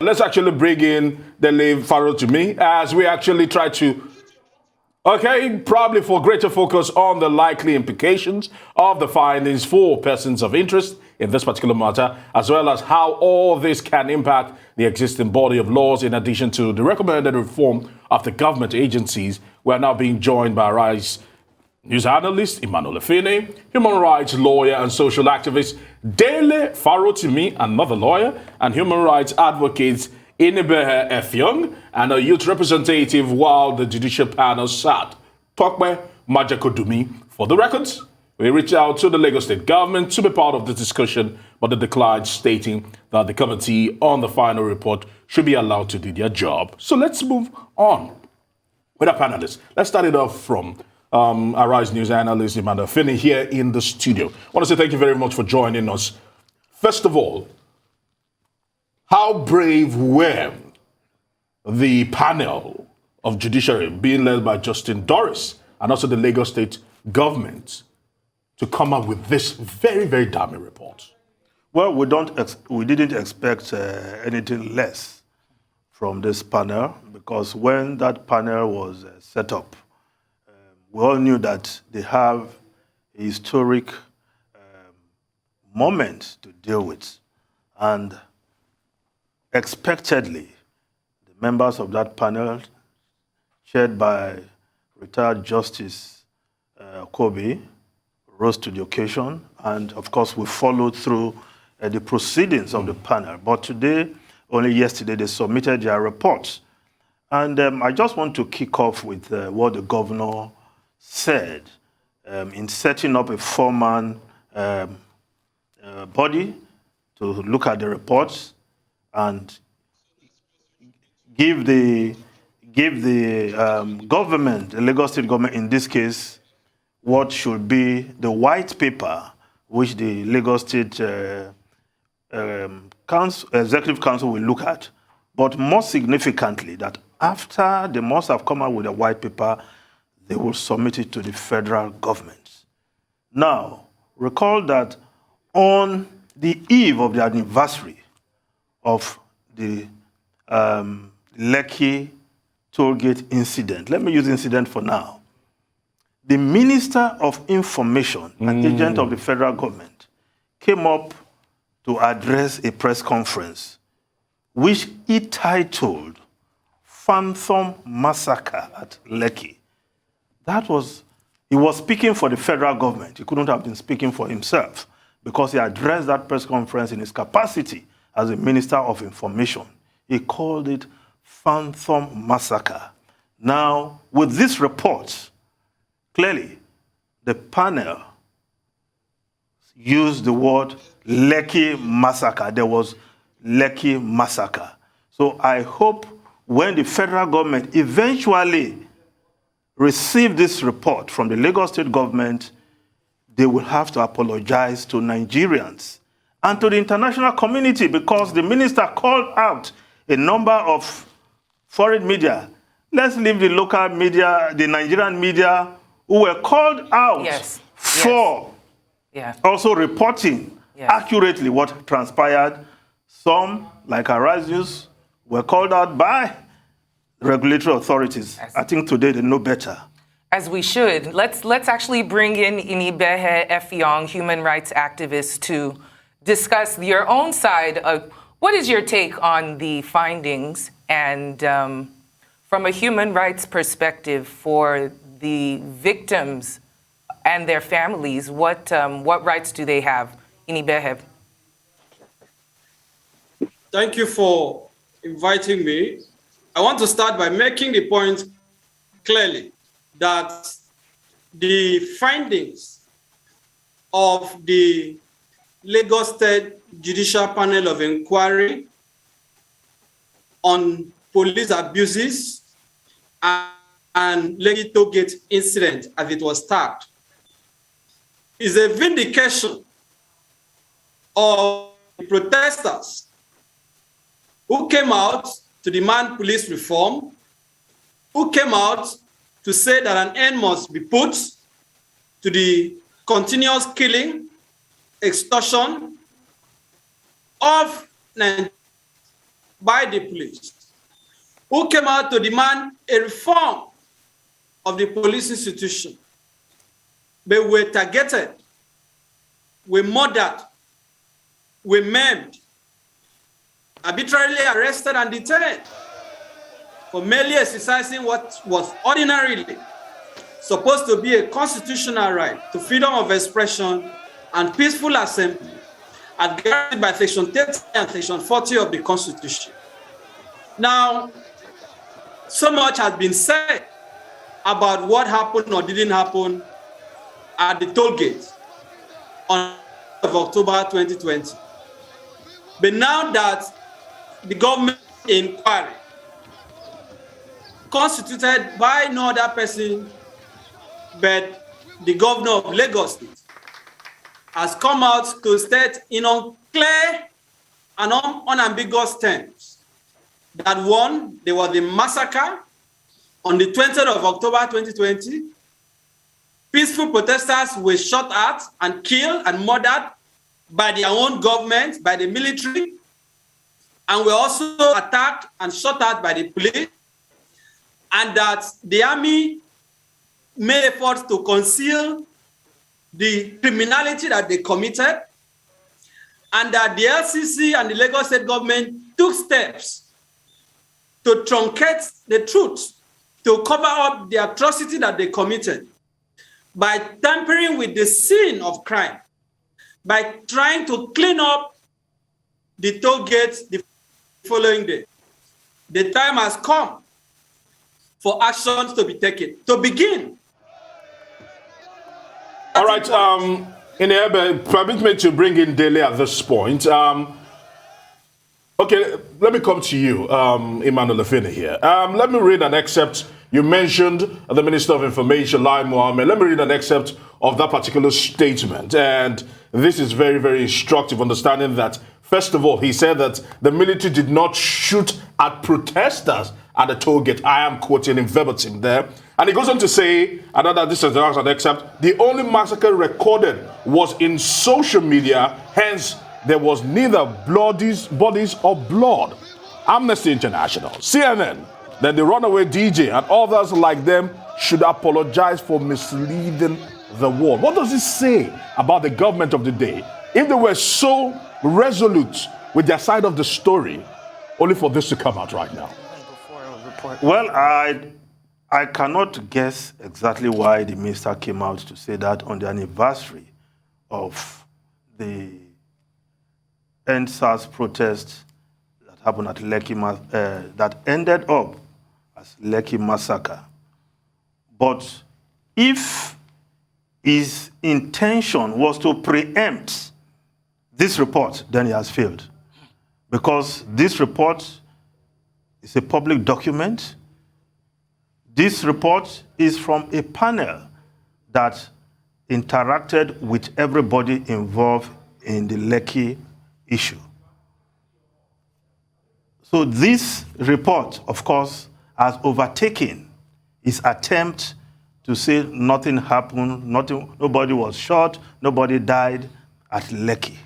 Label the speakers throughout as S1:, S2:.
S1: Let's actually bring in Dele Faro to me as we actually try to, okay, probably for greater focus on the likely implications of the findings for persons of interest in this particular matter, as well as how all this can impact the existing body of laws in addition to the recommended reform of the government agencies. We are now being joined by Rise news analyst Emmanuel Efene, human rights lawyer and social activist Dele Farotimi, another lawyer, and human rights advocate Inibehe Effiong, and a youth representative while the judicial panel sat, Tokwe Majakodumi. For the records, we reached out to the Lagos State government to be part of the discussion, but they declined, stating that the committee on the final report should be allowed to do their job. So let's move on with our panelists. Let's start it off from Arise News analyst Emmanuel Finney here in the studio. I want to say thank you very much for joining us. First of all, how brave were the panel of judiciary being led by Justin Doris and also the Lagos State government to come up with this very, very damning report?
S2: Well, we didn't expect anything less from this panel, because when that panel was set up, we all knew that they have a historic moment to deal with. And expectedly, the members of that panel, chaired by retired Justice Kobe, rose to the occasion. And of course, we followed through the proceedings of the panel. But today, only yesterday, they submitted their reports. And I just want to kick off with what the governor said in setting up a four-man body to look at the reports and give the government, the Lagos State government in this case, what should be the white paper which the Lagos State Executive Council will look at. But more significantly, that after they must have come out with a white paper, they will submit it to the federal government. Now, recall that on the eve of the anniversary of the Lekki Toll incident, let me use incident for now, the Minister of Information, an agent of the federal government, came up to address a press conference, which he titled Phantom Massacre at Lekki. He was speaking for the federal government. He couldn't have been speaking for himself, because he addressed that press conference in his capacity as a Minister of Information. He called it Phantom Massacre. Now, with this report, clearly, the panel used the word Lekki Massacre. There was Lekki Massacre. So I hope when the federal government eventually receive this report from the Lagos State government, they will have to apologize to Nigerians and to the international community, because the minister called out a number of foreign media. Let's leave the local media, the Nigerian media, who were called out for also reporting accurately what transpired. Some, like Arise News, were called out by regulatory authorities. I think today they know better.
S3: As we should. Let's actually bring in Inibehe Effiong, human rights activist, to discuss your own side of what is your take on the findings, and from a human rights perspective for the victims and their families, what rights do they have? Inibehe.
S4: Thank you for inviting me. I want to start by making the point clearly that the findings of the Lagos State Judicial Panel of Inquiry on police abuses and Lekki Toll incident, as it was tagged, is a vindication of the protesters who came out to demand police reform, who came out to say that an end must be put to the continuous killing, extortion of Nigerians by the police, who came out to demand a reform of the police institution. They were targeted, were murdered, were maimed, arbitrarily arrested and detained for merely exercising what was ordinarily supposed to be a constitutional right to freedom of expression and peaceful assembly, as guaranteed by Section 30 and Section 40 of the Constitution. Now, so much has been said about what happened or didn't happen at the toll gate on October 2020. But now that the government inquiry, constituted by no other person but the governor of Lagos State, has come out to state in unclear and unambiguous terms that one, there was a massacre on the 20th of October 2020. Peaceful protesters were shot at and killed and murdered by their own government, by the military, and were also attacked and shot at by the police, and that the army made efforts to conceal the criminality that they committed, and that the LCC and the Lagos State government took steps to truncate the truth, to cover up the atrocity that they committed by tampering with the scene of crime, by trying to clean up the toll gates the following day. The time has come for actions to be taken. To begin.
S1: All right, permit me to bring in Dele at this point. Okay, let me come to you, Emmanuel Afeni here. Let me read an excerpt. You mentioned the Minister of Information, Lai Mohammed. Let me read an excerpt of that particular statement. And this is very, very instructive, understanding that, first of all, he said that the military did not shoot at protesters at the toll gate. I am quoting him verbatim there. And he goes on to say, another, this is an excerpt, the only massacre recorded was in social media, hence there was neither bodies or blood. Amnesty International, CNN, then the runaway DJ and others like them should apologize for misleading the world. What does it say about the government of the day? If they were so resolute with their side of the story, only for this to come out right now.
S2: Well, I cannot guess exactly why the minister came out to say that on the anniversary of the Endsars protest that happened at Lekki, that ended up as Lekki Massacre. But if his intention was to preempt this report, then he has failed. Because this report is a public document. This report is from a panel that interacted with everybody involved in the Lekki issue. So this report, of course, has overtaken his attempt to say nothing happened, nobody was shot, nobody died at Lekki,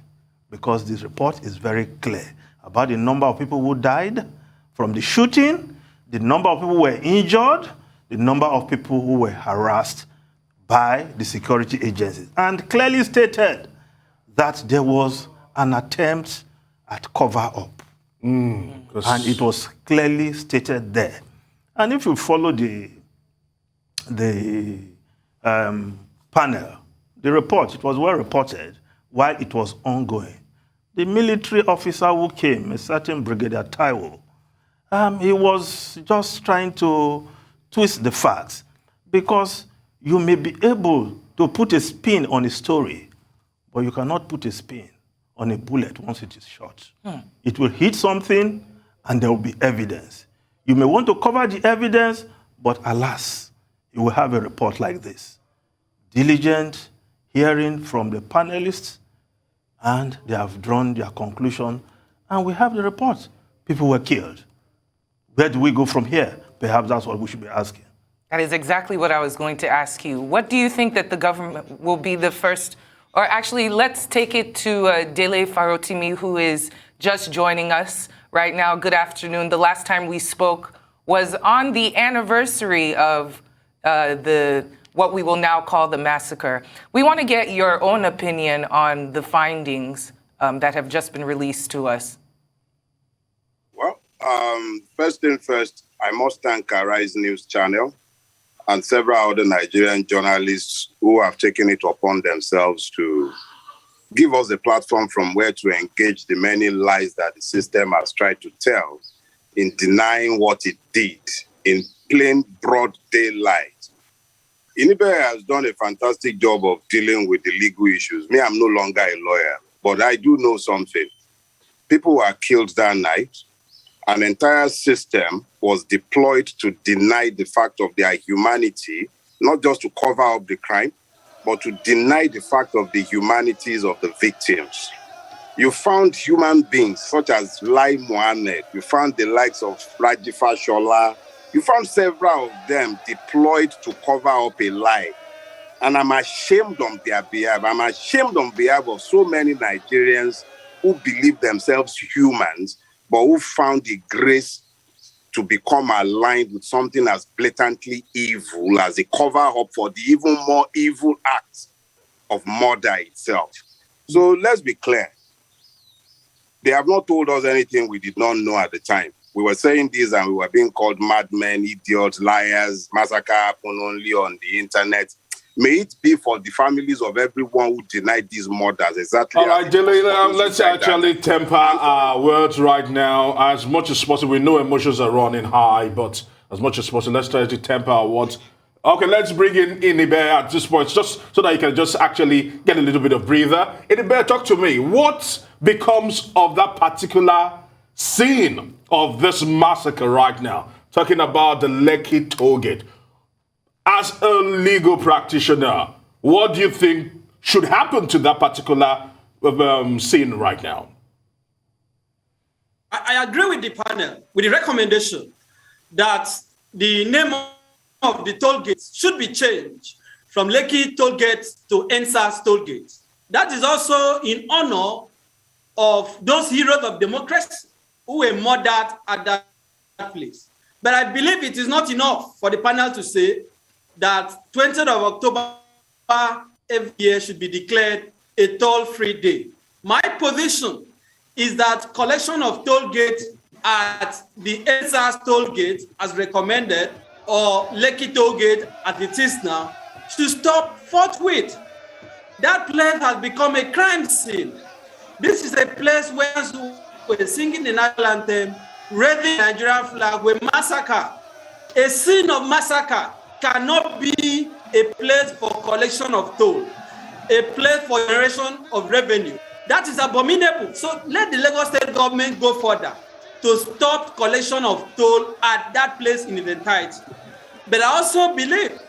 S2: because this report is very clear about the number of people who died from the shooting, the number of people who were injured, the number of people who were harassed by the security agencies, and clearly stated that there was an attempt at cover-up. And it was clearly stated there. And if you follow the panel, the report, it was well reported while it was ongoing. The military officer who came, a certain Brigadier Taiwo, he was just trying to twist the facts, because you may be able to put a spin on a story, but you cannot put a spin on a bullet once it is shot. It will hit something and there will be evidence. You may want to cover the evidence, but alas, you will have a report like this. Diligent hearing from the panelists, and they have drawn their conclusion, and we have the report. People were killed. Where do we go from here? Perhaps that's what we should be asking.
S3: That is exactly what I was going to ask you. What do you think that the government will be the first, or actually let's take it to Dele Farotimi, who is just joining us right now, good afternoon. The last time we spoke was on the anniversary of what we will now call the massacre. We want to get your own opinion on the findings that have just been released to us.
S5: Well, first thing first, I must thank Arise News Channel and several other Nigerian journalists who have taken it upon themselves to give us a platform from where to engage the many lies that the system has tried to tell in denying what it did in plain, broad daylight. Inibe has done a fantastic job of dealing with the legal issues. Me, I'm no longer a lawyer, but I do know something. People were killed that night. An entire system was deployed to deny the fact of their humanity, not just to cover up the crime, but to deny the fact of the humanities of the victims. You found human beings such as Lai Mohammed, you found the likes of Rajifa Shola, you found several of them deployed to cover up a lie. And I'm ashamed on their behalf. I'm ashamed on behalf of so many Nigerians who believe themselves humans, but who found the grace to become aligned with something as blatantly evil as a cover-up for the even more evil acts of murder itself. So let's be clear. They have not told us anything we did not know at the time. We were saying this and we were being called madmen, idiots, liars. Massacre happened only on the internet. May it be for the families of everyone who denied these murders. Exactly.
S1: All right, Jelena, let's actually temper our words right now. As much as possible, we know emotions are running high, but as much as possible, let's try to temper our words. Okay, let's bring in Inibe at this point, just so that you can just actually get a little bit of breather. Inibe, talk to me. What becomes of that particular scene of this massacre right now? Talking about the Lekki Toll Gate. As a legal practitioner, what do you think should happen to that particular scene right now?
S4: I agree with the panel, with the recommendation that the name of the toll gate should be changed from Lekki Toll Gate to Endsars Toll Gate. That is also in honor of those heroes of democracy who were murdered at that place. But I believe it is not enough for the panel to say that 20th of October every year should be declared a toll-free day. My position is that collection of toll gate at the Endsars toll gate as recommended, or Lekki Toll Gate as it is now, should stop forthwith. That place has become a crime scene. This is a place where we're singing the national anthem, raising the Nigerian flag, with massacre. A scene of massacre cannot be a place for collection of toll, a place for generation of revenue. That is abominable. So let the Lagos State government go further to stop collection of toll at that place in its entirety. But I also believe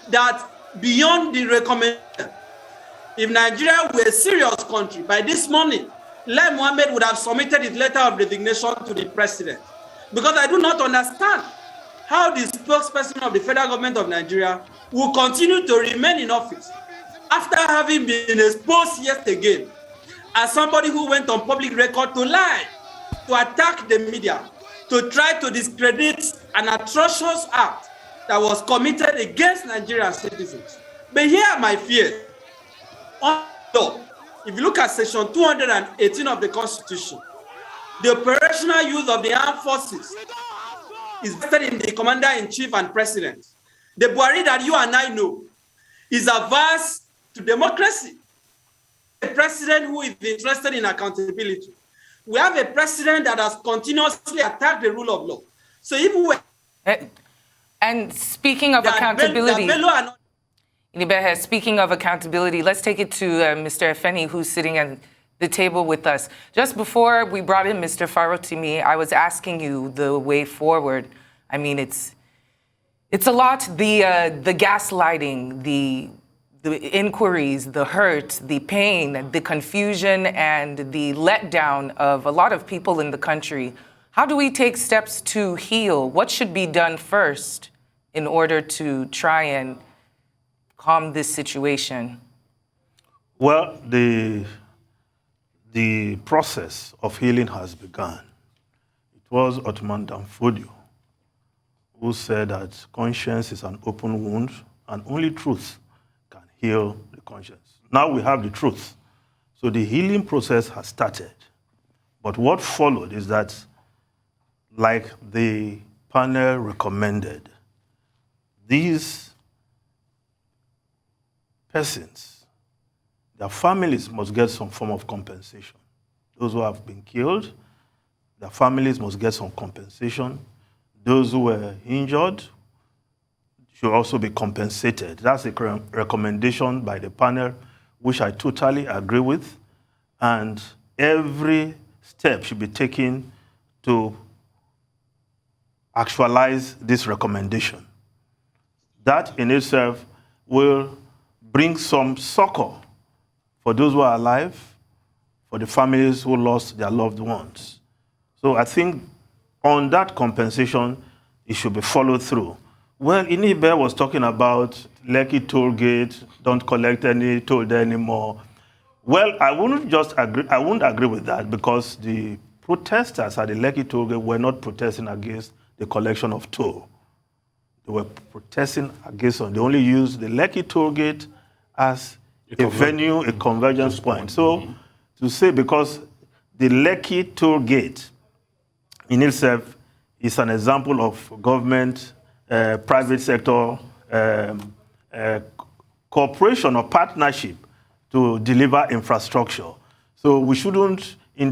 S4: that beyond the recommendation, if Nigeria were a serious country, by this morning, Lai Mohammed would have submitted his letter of resignation to the president. Because I do not understand how the spokesperson of the federal government of Nigeria will continue to remain in office after having been exposed yet again as somebody who went on public record to lie, to attack the media, to try to discredit an atrocious act that was committed against Nigerian citizens. But here are my fears. If you look at section 218 of the Constitution, the operational use of the armed forces is vested in the commander-in-chief and president. The Buhari that you and I know is averse to democracy. A president who is interested in accountability. We have a president that has continuously attacked the rule of law. So even when...
S3: And speaking of accountability... Speaking of accountability, let's take it to Mr. Efeni, who's sitting at the table with us. Just before we brought in Mr. Farotimi, I was asking you the way forward. I mean, it's a lot. The gaslighting, the inquiries, the hurt, the pain, the confusion, and the letdown of a lot of people in the country. How do we take steps to heal? What should be done first in order to try and calm this situation?
S2: Well, the the process of healing has begun. It was Ottoman Danfodio who said that conscience is an open wound and only truth can heal the conscience. Now we have the truth. So the healing process has started. But what followed is that, like the panel recommended, these persons, their families must get some form of compensation. Those who have been killed, their families must get some compensation. Those who were injured should also be compensated. That's a recommendation by the panel, which I totally agree with. And every step should be taken to actualize this recommendation. That in itself will bring some succor for those who are alive, for the families who lost their loved ones. So I think on that compensation, it should be followed through. Well, Inibe was talking about Lekki Toll Gate, don't collect any toll there anymore. Well, I wouldn't agree with that, because the protesters at the Lekki Toll Gate were not protesting against the collection of toll. They were protesting against it. They only used the Lekki Toll Gate as a venue, a convergence point. So to say because the Lekki Toll Gate in itself is an example of government, private sector cooperation or partnership to deliver infrastructure. So we shouldn't, in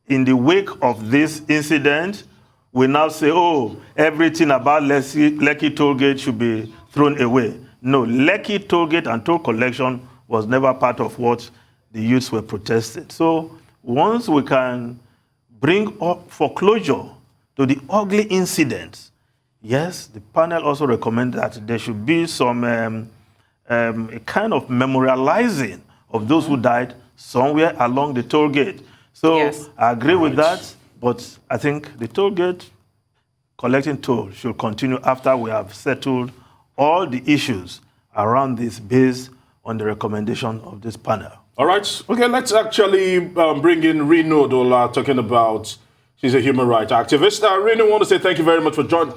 S2: the wake of this incident, we now say, oh, everything about Lekki Toll Gate should be thrown away. No, Lekki Toll Gate and toll collection was never part of what the youths were protesting. So once we can bring up foreclosure to the ugly incidents, yes, the panel also recommended that there should be some a kind of memorializing of those who died somewhere along the toll gate. So yes, I agree with that, but I think the toll gate collecting toll should continue after we have settled all the issues around this based on the recommendation of this panel.
S1: All right. Okay, let's actually bring in Reno Dola, talking about, she's a human rights activist. Reno, I want to say thank you very much for joining.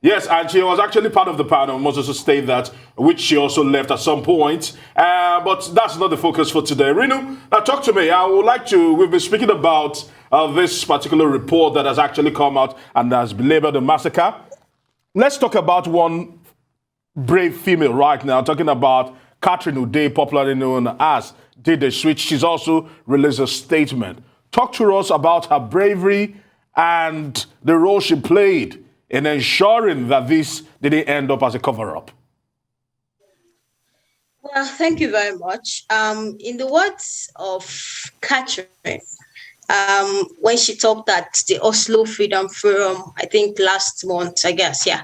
S1: Yes, and she was actually part of the panel, must also state that, which she also left at some point. But that's not the focus for today. Reno, now talk to me. I would like to, we've been speaking about this particular report that has actually come out and has been labeled a massacre. Let's talk about one brave female right now, talking about Catherine Ude, popularly known as Did the Switch. She's also released a statement. Talk to us about her bravery and the role she played in ensuring that this didn't end up as a cover-up.
S6: Well, thank you very much. In the words of Catherine, when she talked at the Oslo Freedom Forum, I think last month, I guess, yeah,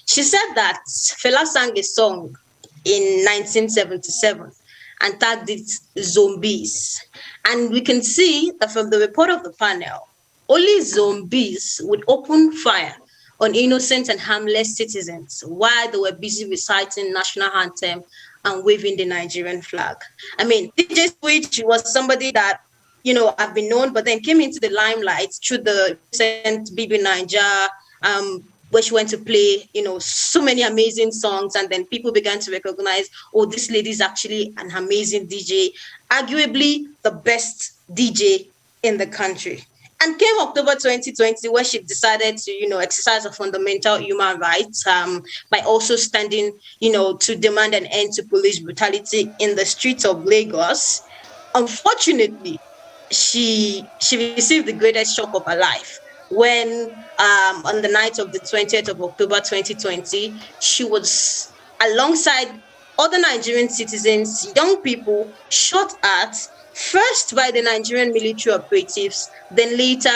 S6: she said that Fela sang a song in 1977 and tagged it Zombies. And we can see that from the report of the panel, only zombies would open fire on innocent and harmless citizens while they were busy reciting national anthem and waving the Nigerian flag. I mean, DJ Switch was somebody that, you know, I've been known, but then came into the limelight through the recent BB Naija, where she went to play, you know, so many amazing songs. And then people began to recognize, oh, this lady is actually an amazing DJ, arguably the best DJ in the country. And came October 2020, where she decided to, you know, exercise her fundamental human rights by also standing, you know, to demand an end to police brutality in the streets of Lagos. Unfortunately, she received the greatest shock of her life when on the night of the 20th of October 2020, she was alongside other Nigerian citizens, young people, shot at first by the Nigerian military operatives, then later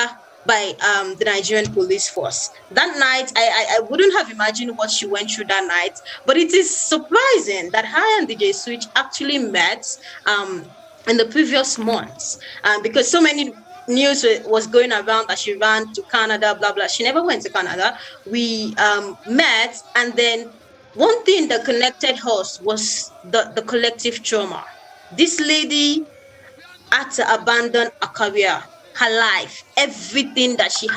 S6: by the Nigerian police force. That night, I wouldn't have imagined what she went through that night, but it is surprising that her and DJ Switch actually met in the previous months, because so many news was going around that she ran to Canada, blah, blah. She never went to Canada. We met, and then one thing that connected us was the collective trauma. This lady had to abandon a career, her life, everything that she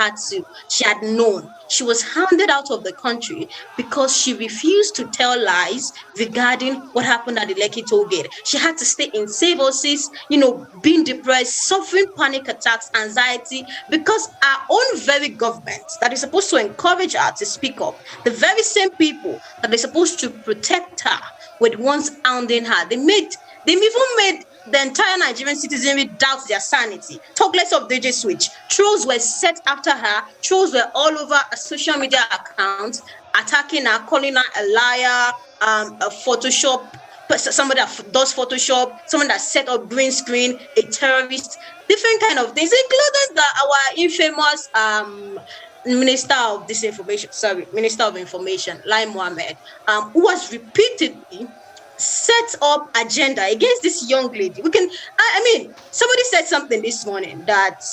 S6: had known. She was hounded out of the country because she refused to tell lies regarding what happened at the Lekki Toll Gate. She had to stay in safe houses, being depressed, suffering panic attacks, anxiety, because our own very government that is supposed to encourage her to speak up, the very same people that are supposed to protect her, were the ones hounding her. They even made the entire Nigerian citizenry doubt their sanity. Talk less of DJ Switch. Trolls were set after her. Trolls were all over a social media accounts, attacking her, calling her a liar, a Photoshop, somebody that does Photoshop, someone that set up green screen, a terrorist, different kind of things, including our infamous Minister of Information, Lai Mohammed, who was repeatedly set up agenda against this young lady. Somebody said something this morning that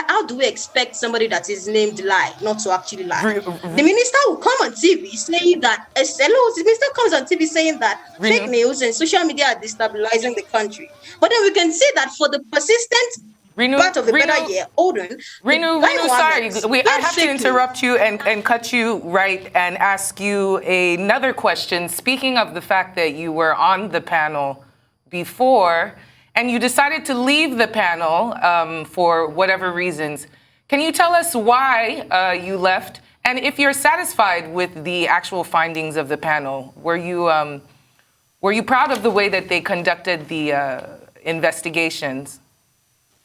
S6: how do we expect somebody that is named Lie not to actually lie? The minister will come on TV saying that the minister comes on TV saying that fake news and social media are destabilizing the country. But then we can see that for the persistent part of the better year,
S3: Renu, sorry, I have to interrupt you and cut you right and ask you another question. Speaking of the fact that you were on the panel before and you decided to leave the panel for whatever reasons, can you tell us why you left? And if you're satisfied with the actual findings of the panel, were you proud of the way that they conducted the investigations?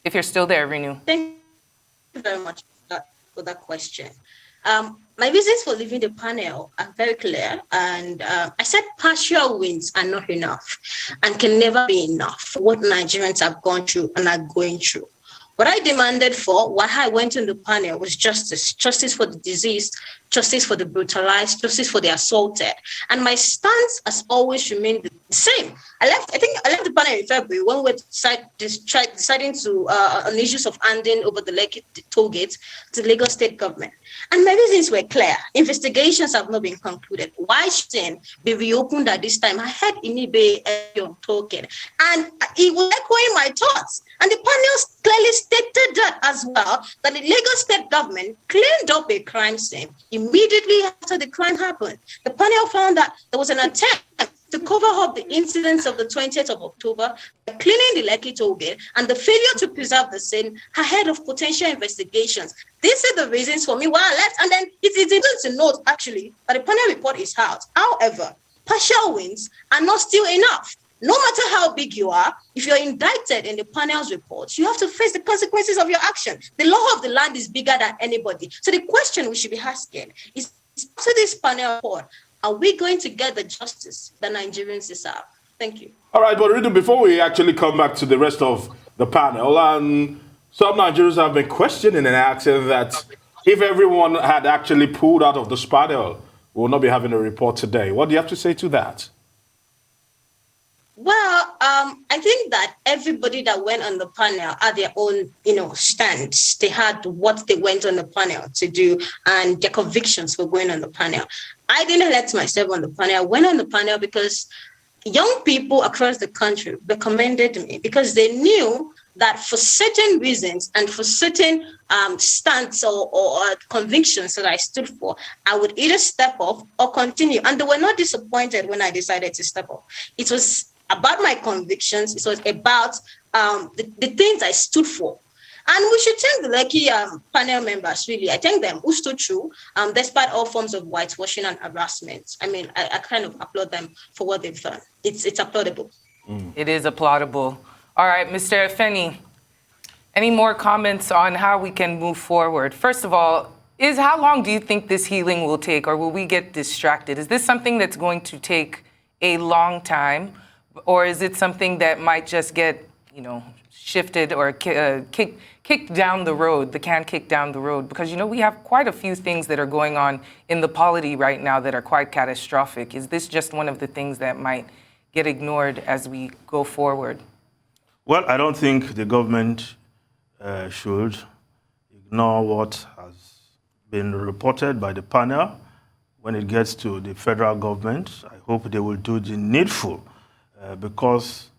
S3: If you're still there, Renu.
S6: Thank you very much for that question. My reasons for leaving the panel are very clear. And I said partial wins are not enough and can never be enough for what Nigerians have gone through and are going through. What I demanded for, why I went on the panel, was justice. Justice for the deceased, justice for the brutalized, justice for the assaulted. And my stance has always remained the same. I left the panel in February when we were deciding to on issues of handing over the Lekki Toll Gate to the Lagos State government. And my reasons were clear. Investigations have not been concluded. Why shouldn't be reopened at this time? I heard Inibe talking, and he was echoing my thoughts. And the panel clearly stated that as well, that the Lagos State government cleaned up a crime scene immediately after the crime happened. The panel found that there was an attempt to cover up the incidents of the 20th of October by cleaning the Lekki Toll Gate and the failure to preserve the scene ahead of potential investigations. These are the reasons for me why I left. And then it is important to note, actually, that the panel report is out. However, partial wins are not still enough. No matter how big you are, if you're indicted in the panel's report, you have to face the consequences of your action. The law of the land is bigger than anybody. So the question we should be asking is, to this panel report, are we going to get the justice that Nigerians deserve? Thank you.
S1: All right, but Ridu, before we actually come back to the rest of the panel, some Nigerians have been questioning and asking that if everyone had actually pulled out of this panel, we will not be having a report today. What do you have to say to that?
S6: Well, I think that everybody that went on the panel had their own, stance. They had what they went on the panel to do and their convictions for going on the panel. I didn't elect myself on the panel. I went on the panel because young people across the country recommended me because they knew that for certain reasons and for certain stance or convictions that I stood for, I would either step off or continue. And they were not disappointed when I decided to step off. It was about my convictions. It was about the things I stood for. And we should thank the Lekki panel members, really. I thank them who stood true, despite all forms of whitewashing and harassment. I mean, I kind of applaud them for what they've done. It's applaudable.
S3: It is applaudable. All right, Mr. Efeni, any more comments on how we can move forward? First of all, how long do you think this healing will take, or will we get distracted? Is this something that's going to take a long time, or is it something that might just get, shifted or kicked down the road, the can kicked down the road? Because, we have quite a few things that are going on in the polity right now that are quite catastrophic. Is this just one of the things that might get ignored as we go forward?
S2: Well, I don't think the government should ignore what has been reported by the panel. When it gets to the federal government, I hope they will do the needful because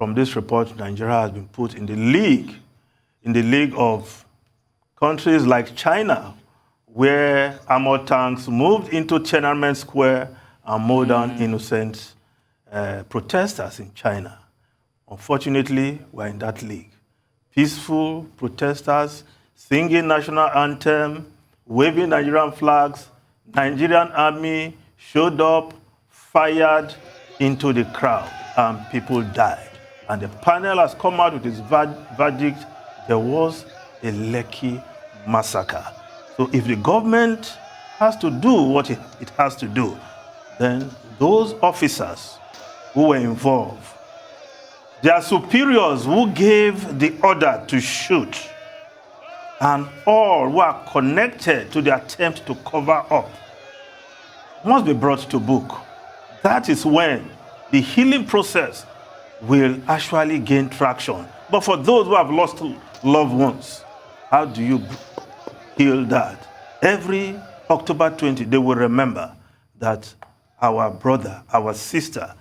S2: from this report, Nigeria has been put in the league of countries like China, where armored tanks moved into Tiananmen Square and mowed down innocent protesters in China. Unfortunately, we're in that league. Peaceful protesters singing national anthem, waving Nigerian flags. Nigerian army showed up, fired into the crowd, and people died. And the panel has come out with its verdict. There was a Lekki massacre. So if the government has to do what it has to do, then those officers who were involved, their superiors who gave the order to shoot, and all who are connected to the attempt to cover up must be brought to book. That is when the healing process will actually gain traction. But for those who have lost loved ones, how do you heal that? Every October 20, they will remember that our brother, our sister,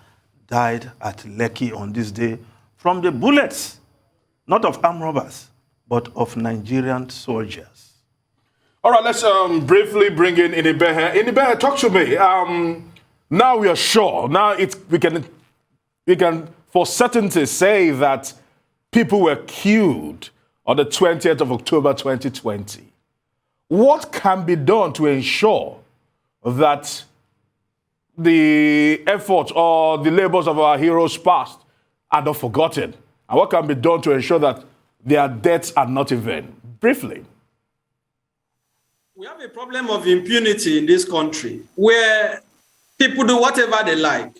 S2: died at Lekki on this day from the bullets, not of armed robbers, but of Nigerian soldiers.
S1: All right, let's briefly bring in Inibehe. Inibehe, talk to me. Now we are sure. Now we can for certainty say that people were killed on the 20th of October 2020. What can be done to ensure that the effort or the labors of our heroes past are not forgotten? And what can be done to ensure that their deaths are not in vain? Briefly.
S4: We have a problem of impunity in this country where people do whatever they like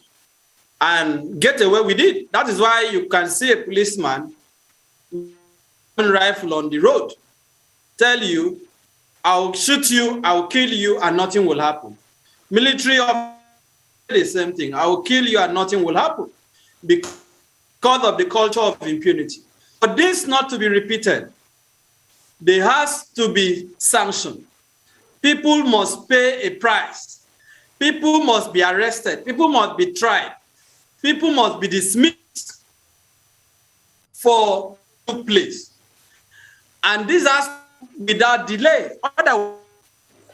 S4: and get away with it. That is why you can see a policeman with a rifle on the road tell you, I'll shoot you, I'll kill you, and nothing will happen. Military officers, the same thing. I will kill you and nothing will happen because of the culture of impunity. For this not to be repeated, there has to be sanction. People must pay a price. People must be arrested. People must be tried. People must be dismissed for took place. And this has without delay. Otherwise,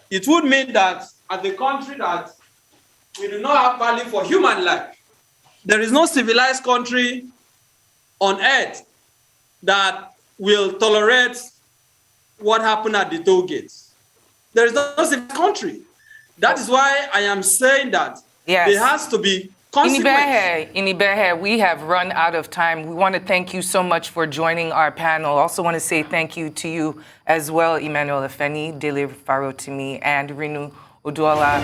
S4: it would mean that as a country that we do not have value for human life. There is no civilized country on earth that will tolerate what happened at the toll gates. There is no civilized country. That is why I am saying that there has to be consequence.
S3: Inibehe, we have run out of time. We want to thank you so much for joining our panel. Also want to say thank you to you as well, Emmanuel Afeni, Dele Farotimi, and Rinu Oduola.